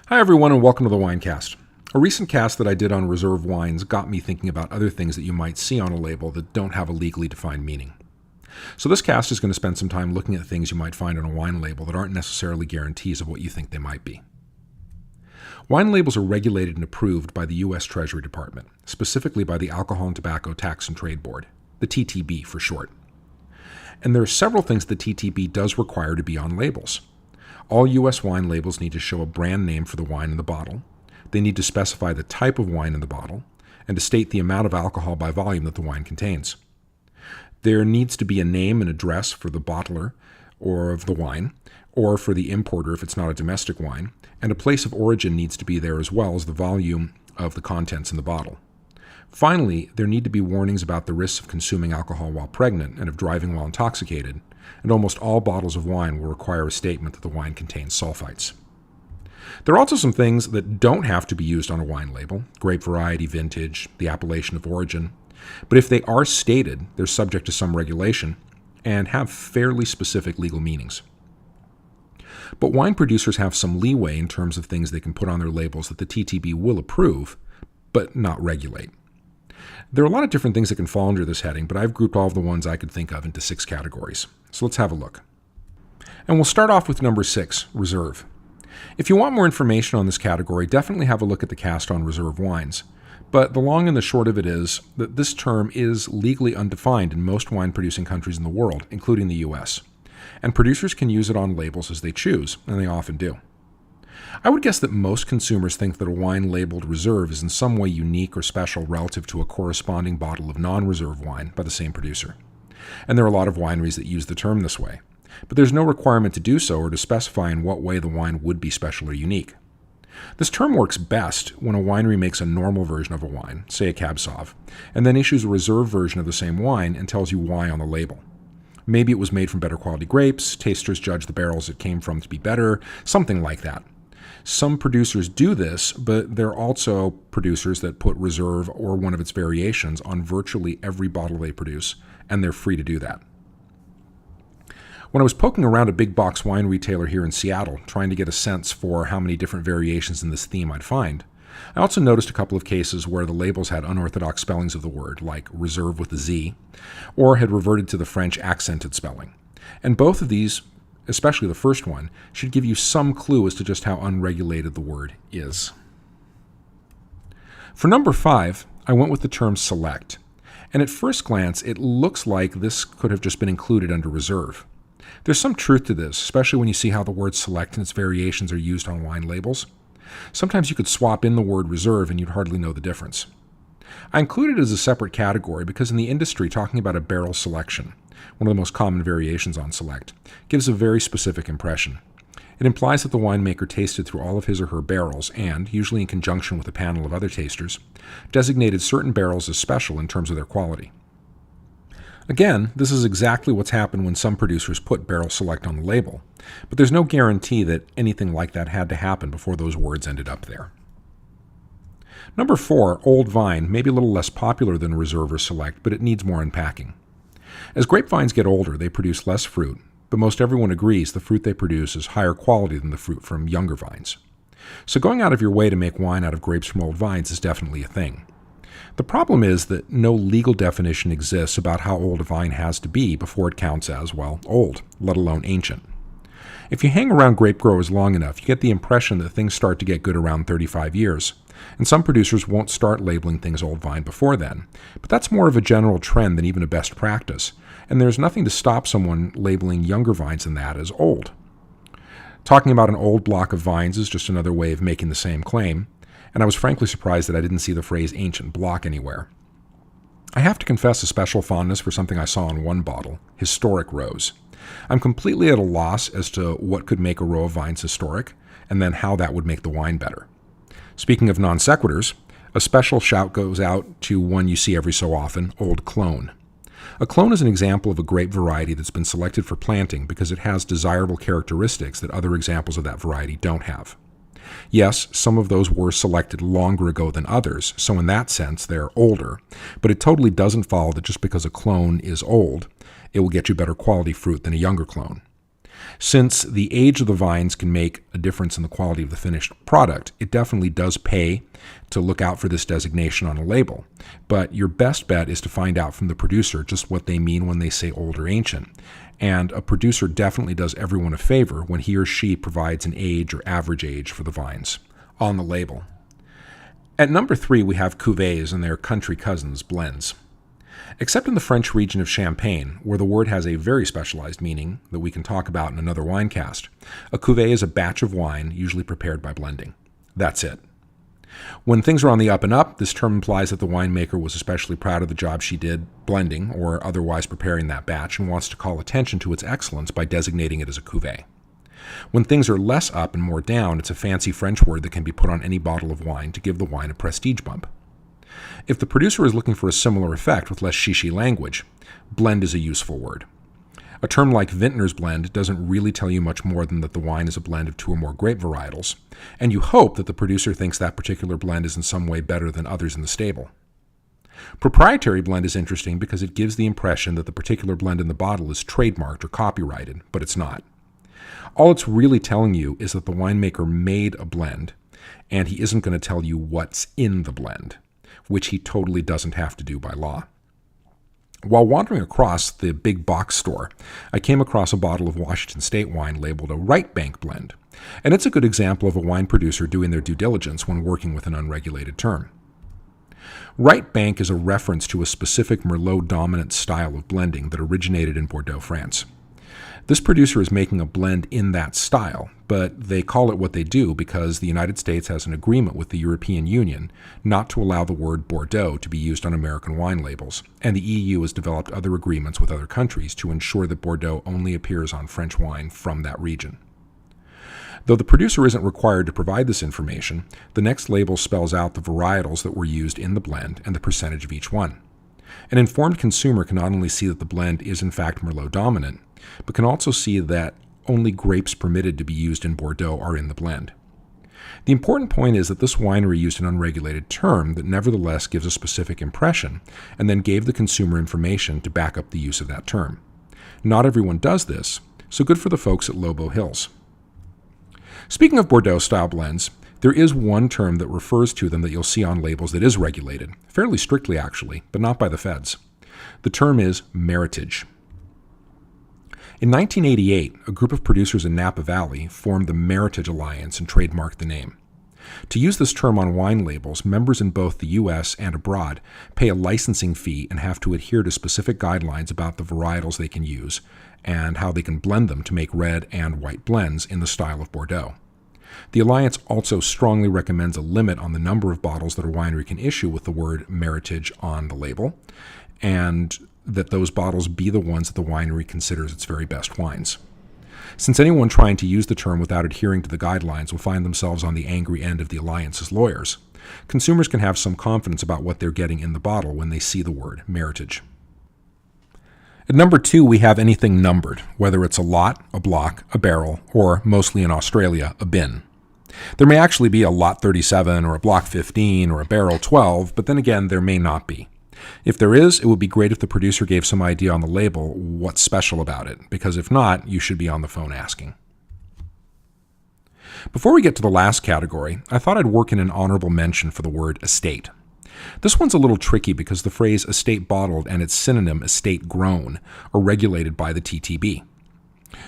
Hi everyone and welcome to the Winecast. A recent cast that I did on reserve wines got me thinking about other things that you might see on a label that don't have a legally defined meaning. So this cast is going to spend some time looking at things you might find on a wine label that aren't necessarily guarantees of what you think they might be. Wine labels are regulated and approved by the U.S. Treasury Department, specifically by the Alcohol and Tobacco Tax and Trade Board, the TTB for short. And there are several things the TTB does require to be on labels. All U.S. wine labels need to show a brand name for the wine in the bottle. They need to specify the type of wine in the bottle and to state the amount of alcohol by volume that the wine contains. There needs to be a name and address for the bottler or of the wine, or for the importer if it's not a domestic wine, and a place of origin needs to be there as well as the volume of the contents in the bottle. Finally, there need to be warnings about the risks of consuming alcohol while pregnant and of driving while intoxicated, and almost all bottles of wine will require a statement that the wine contains sulfites. There are also some things that don't have to be used on a wine label: grape variety, vintage, the appellation of origin. But if they are stated, they're subject to some regulation and have fairly specific legal meanings. But wine producers have some leeway in terms of things they can put on their labels that the TTB will approve, but not regulate. There are a lot of different things that can fall under this heading, but I've grouped all of the ones I could think of into 6 categories. So let's have a look. And we'll start off with number 6, reserve. If you want more information on this category, definitely have a look at the cast on reserve wines. But the long and the short of it is that this term is legally undefined in most wine-producing countries in the world, including the U.S. And producers can use it on labels as they choose, and they often do. I would guess that most consumers think that a wine labeled reserve is in some way unique or special relative to a corresponding bottle of non-reserve wine by the same producer. And there are a lot of wineries that use the term this way. But there's no requirement to do so or to specify in what way the wine would be special or unique. This term works best when a winery makes a normal version of a wine, say a Cab Sauv, and then issues a reserve version of the same wine and tells you why on the label. Maybe it was made from better quality grapes, tasters judge the barrels it came from to be better, something like that. Some producers do this, but there are also producers that put reserve or one of its variations on virtually every bottle they produce, and they're free to do that. When I was poking around a big box wine retailer here in Seattle, trying to get a sense for how many different variations in this theme I'd find, I also noticed a couple of cases where the labels had unorthodox spellings of the word, like reserve with a Z, or had reverted to the French accented spelling. And both of these, especially the first one, should give you some clue as to just how unregulated the word is. For number 5, I went with the term select. And at first glance, it looks like this could have just been included under reserve. There's some truth to this, especially when you see how the word select and its variations are used on wine labels. Sometimes you could swap in the word reserve and you'd hardly know the difference. I included it as a separate category because in the industry, talking about a barrel selection, one of the most common variations on select, gives a very specific impression. It implies that the winemaker tasted through all of his or her barrels and, usually in conjunction with a panel of other tasters, designated certain barrels as special in terms of their quality. Again, this is exactly what's happened when some producers put barrel select on the label, but there's no guarantee that anything like that had to happen before those words ended up there. Number 4, old vine, may be a little less popular than reserve or select, but it needs more unpacking. As grapevines get older, they produce less fruit, but most everyone agrees the fruit they produce is higher quality than the fruit from younger vines. So going out of your way to make wine out of grapes from old vines is definitely a thing. The problem is that no legal definition exists about how old a vine has to be before it counts as, well, old, let alone ancient. If you hang around grape growers long enough, you get the impression that things start to get good around 35 years, and some producers won't start labeling things old vine before then. But that's more of a general trend than even a best practice, and there's nothing to stop someone labeling younger vines than that as old. Talking about an old block of vines is just another way of making the same claim, and I was frankly surprised that I didn't see the phrase ancient block anywhere. I have to confess a special fondness for something I saw in one bottle, historic rows. I'm completely at a loss as to what could make a row of vines historic, and then how that would make the wine better. Speaking of non sequiturs, a special shout goes out to one you see every so often, Old Clone. A clone is an example of a grape variety that's been selected for planting because it has desirable characteristics that other examples of that variety don't have. Yes, some of those were selected longer ago than others, so in that sense they're older, but it totally doesn't follow that just because a clone is old, it will get you better quality fruit than a younger clone. Since the age of the vines can make a difference in the quality of the finished product, it definitely does pay to look out for this designation on a label. But your best bet is to find out from the producer just what they mean when they say old or ancient. And a producer definitely does everyone a favor when he or she provides an age or average age for the vines on the label. At number 3, we have cuvées and their country cousins, blends. Except in the French region of Champagne, where the word has a very specialized meaning that we can talk about in another Winecast, a cuvée is a batch of wine usually prepared by blending. That's it. When things are on the up and up, this term implies that the winemaker was especially proud of the job she did blending or otherwise preparing that batch and wants to call attention to its excellence by designating it as a cuvée. When things are less up and more down, it's a fancy French word that can be put on any bottle of wine to give the wine a prestige bump. If the producer is looking for a similar effect with less shishi language, blend is a useful word. A term like vintner's blend doesn't really tell you much more than that the wine is a blend of 2 or more grape varietals, and you hope that the producer thinks that particular blend is in some way better than others in the stable. Proprietary blend is interesting because it gives the impression that the particular blend in the bottle is trademarked or copyrighted, but it's not. All it's really telling you is that the winemaker made a blend, and he isn't going to tell you what's in the blend, which he totally doesn't have to do by law. While wandering across the big box store, I came across a bottle of Washington State wine labeled a Right Bank blend, and it's a good example of a wine producer doing their due diligence when working with an unregulated term. Right Bank is a reference to a specific Merlot-dominant style of blending that originated in Bordeaux, France. This producer is making a blend in that style, but they call it what they do because the United States has an agreement with the European Union not to allow the word Bordeaux to be used on American wine labels, and the EU has developed other agreements with other countries to ensure that Bordeaux only appears on French wine from that region. Though the producer isn't required to provide this information, the next label spells out the varietals that were used in the blend and the percentage of each one. An informed consumer can not only see that the blend is in fact Merlot dominant, but can also see that only grapes permitted to be used in Bordeaux are in the blend. The important point is that this winery used an unregulated term that nevertheless gives a specific impression and then gave the consumer information to back up the use of that term. Not everyone does this, so good for the folks at Lobo Hills. Speaking of Bordeaux-style blends, there is one term that refers to them that you'll see on labels that is regulated, fairly strictly actually, but not by the feds. The term is meritage. In 1988, a group of producers in Napa Valley formed the Meritage Alliance and trademarked the name. To use this term on wine labels, members in both the U.S. and abroad pay a licensing fee and have to adhere to specific guidelines about the varietals they can use and how they can blend them to make red and white blends in the style of Bordeaux. The Alliance also strongly recommends a limit on the number of bottles that a winery can issue with the word Meritage on the label, and that those bottles be the ones that the winery considers its very best wines. Since anyone trying to use the term without adhering to the guidelines will find themselves on the angry end of the Alliance's lawyers, consumers can have some confidence about what they're getting in the bottle when they see the word Meritage. At number 2, we have anything numbered, whether it's a lot, a block, a barrel, or, mostly in Australia, a bin. There may actually be a lot 37 or a block 15 or a barrel 12, but then again, there may not be. If there is, it would be great if the producer gave some idea on the label what's special about it, because if not, you should be on the phone asking. Before we get to the last category, I thought I'd work in an honorable mention for the word estate. This one's a little tricky because the phrase estate bottled and its synonym estate grown are regulated by the TTB.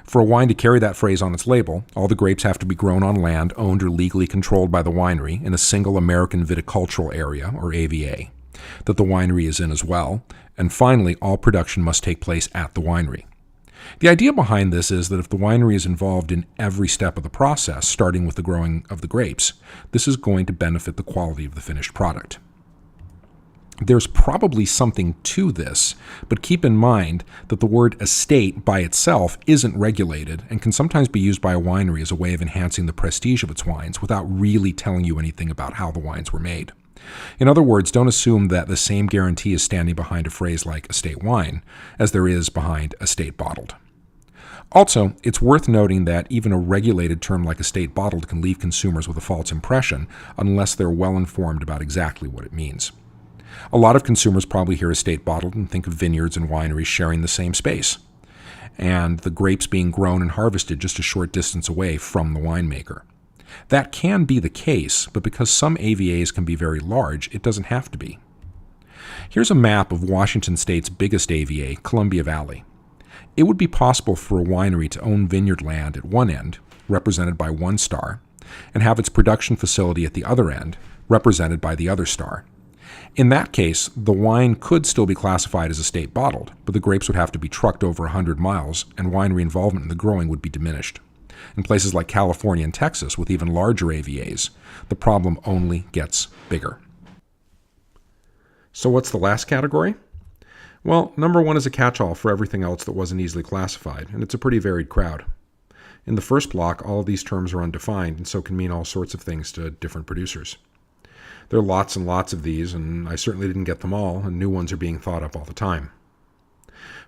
For a wine to carry that phrase on its label, all the grapes have to be grown on land owned or legally controlled by the winery in a single American viticultural area, or AVA, that the winery is in as well, and finally, all production must take place at the winery. The idea behind this is that if the winery is involved in every step of the process, starting with the growing of the grapes, this is going to benefit the quality of the finished product. There's probably something to this, but keep in mind that the word estate by itself isn't regulated and can sometimes be used by a winery as a way of enhancing the prestige of its wines without really telling you anything about how the wines were made. In other words, don't assume that the same guarantee is standing behind a phrase like estate wine as there is behind estate bottled. Also, it's worth noting that even a regulated term like estate bottled can leave consumers with a false impression unless they're well informed about exactly what it means. A lot of consumers probably hear estate bottled and think of vineyards and wineries sharing the same space. and the grapes being grown and harvested just a short distance away from the winemaker. That can be the case, but because some AVAs can be very large, it doesn't have to be. Here's a map of Washington State's biggest AVA, Columbia Valley. It would be possible for a winery to own vineyard land at one end, represented by one star, and have its production facility at the other end, represented by the other star. In that case, the wine could still be classified as estate bottled, but the grapes would have to be trucked over 100 miles, and winery involvement in the growing would be diminished. In places like California and Texas, with even larger AVAs, the problem only gets bigger. So what's the last category? Well, number 1 is a catch-all for everything else that wasn't easily classified, and it's a pretty varied crowd. In the first block, all of these terms are undefined, and so can mean all sorts of things to different producers. There are lots and lots of these, and I certainly didn't get them all, and new ones are being thought up all the time.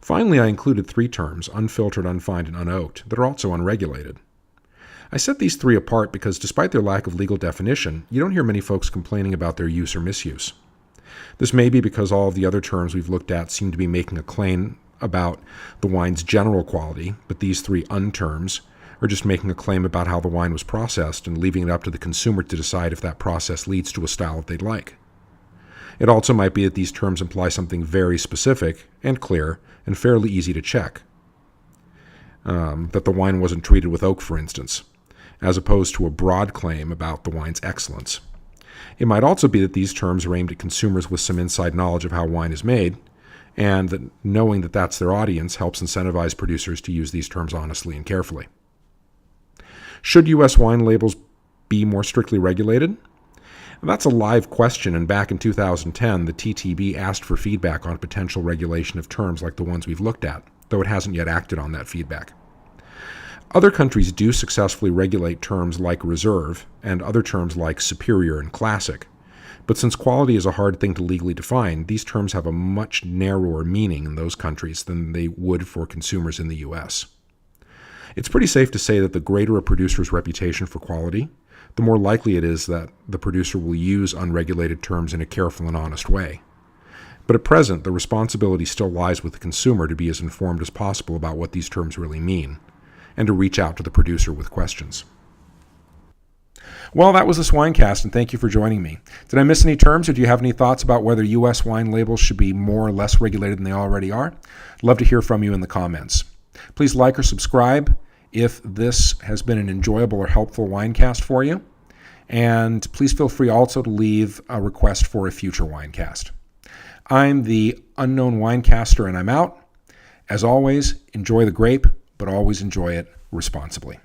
Finally, I included 3 terms, unfiltered, unfined, and unoaked, that are also unregulated. I set these 3 apart because despite their lack of legal definition, you don't hear many folks complaining about their use or misuse. This may be because all of the other terms we've looked at seem to be making a claim about the wine's general quality, but these 3 unterms are just making a claim about how the wine was processed and leaving it up to the consumer to decide if that process leads to a style that they'd like. It also might be that these terms imply something very specific and clear and fairly easy to check. That the wine wasn't treated with oak, for instance, as opposed to a broad claim about the wine's excellence. It might also be that these terms are aimed at consumers with some inside knowledge of how wine is made, and that knowing that that's their audience helps incentivize producers to use these terms honestly and carefully. Should U.S. wine labels be more strictly regulated? That's a live question, and back in 2010, the TTB asked for feedback on potential regulation of terms like the ones we've looked at, though it hasn't yet acted on that feedback. Other countries do successfully regulate terms like reserve and other terms like superior and classic, but since quality is a hard thing to legally define, these terms have a much narrower meaning in those countries than they would for consumers in the U.S. It's pretty safe to say that the greater a producer's reputation for quality, the more likely it is that the producer will use unregulated terms in a careful and honest way. But at present, the responsibility still lies with the consumer to be as informed as possible about what these terms really mean, and to reach out to the producer with questions. Well, that was this Winecast, and thank you for joining me. Did I miss any terms, or do you have any thoughts about whether U.S. wine labels should be more or less regulated than they already are? I'd love to hear from you in the comments. Please like or subscribe if this has been an enjoyable or helpful Winecast for you. And please feel free also to leave a request for a future Winecast. I'm the Unknown Winecaster, and I'm out. As always, enjoy the grape, but always enjoy it responsibly.